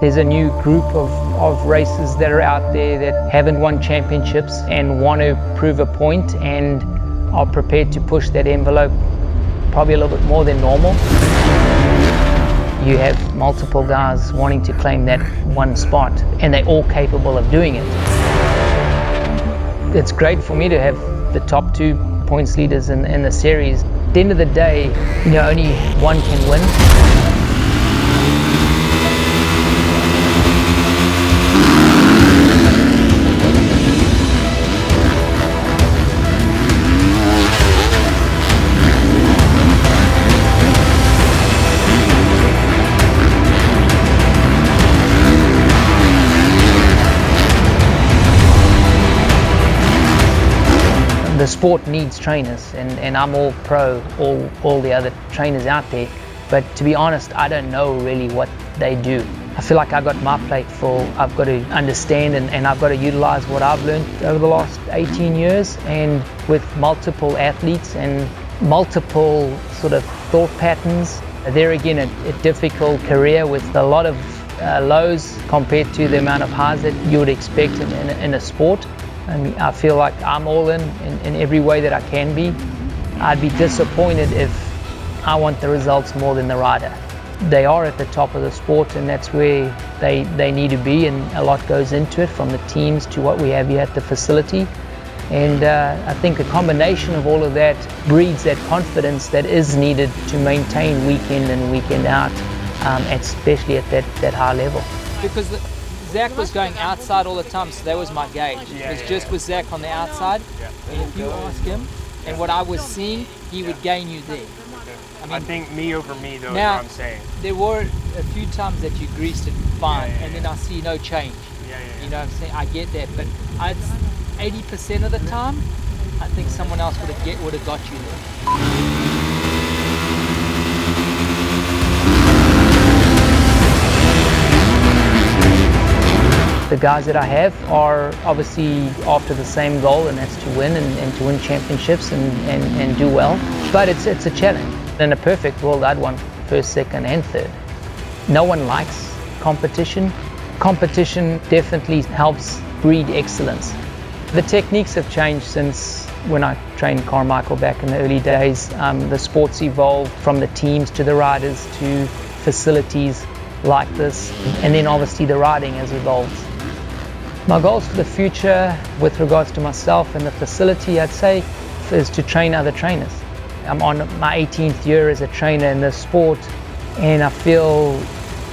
There's a new group of racers that are out there that haven't won championships and want to prove a point and are prepared to push that envelope probably a little bit more than normal. You have multiple guys wanting to claim that one spot, and they're all capable of doing it. It's great for me to have the top 2 points leaders in the series. At the end of the day, only one can win. The sport needs trainers, and I'm all pro all the other trainers out there, but to be honest, I don't know really what they do. I feel like I've got my plate full. I've got to understand and I've got to utilize what I've learned over the last 18 years, and with multiple athletes and multiple sort of thought patterns. There again, a difficult career with a lot of lows compared to the amount of highs that you would expect in a sport. I mean, I feel like I'm all in every way that I can be. I'd be disappointed if I want the results more than the rider. They are at the top of the sport, and that's where they need to be, and a lot goes into it, from the teams to what we have here at the facility. And I think a combination of all of that breeds that confidence that is needed to maintain week in and weekend out, especially at that high level. Because Zach was going outside all the time, so that was my gauge. It was just with Zach on the outside, and if you ask him, and what I was seeing, he would gain you there. I think me over me, though, now, is what I'm saying. There were a few times that you greased it fine, and then I see no change. You know what I'm saying? I get that, but 80% of the time, I think someone else would have got you there. The guys that I have are obviously after the same goal, and that's to win and to win championships and do well. But it's a challenge. In a perfect world, I'd want first, second, and third. No one likes competition. Competition definitely helps breed excellence. The techniques have changed since when I trained Carmichael back in the early days. The sport's evolved from the teams to the riders to facilities like this, and then obviously the riding has evolved. My goals for the future with regards to myself and the facility, I'd say, is to train other trainers. I'm on my 18th year as a trainer in this sport, and I feel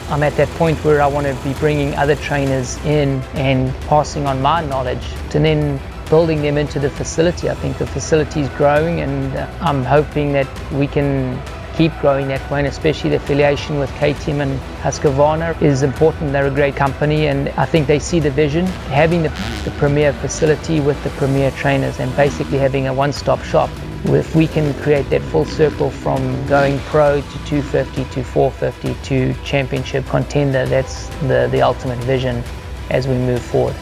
I'm at that point where I want to be bringing other trainers in and passing on my knowledge and then building them into the facility. I think the facility is growing, and I'm hoping that we can keep growing that way, and especially the affiliation with KTM and Husqvarna is important. They're a great company, and I think they see the vision. Having the premier facility with the premier trainers and basically having a one-stop shop. If we can create that full circle from going pro to 250 to 450 to championship contender, that's the ultimate vision as we move forward.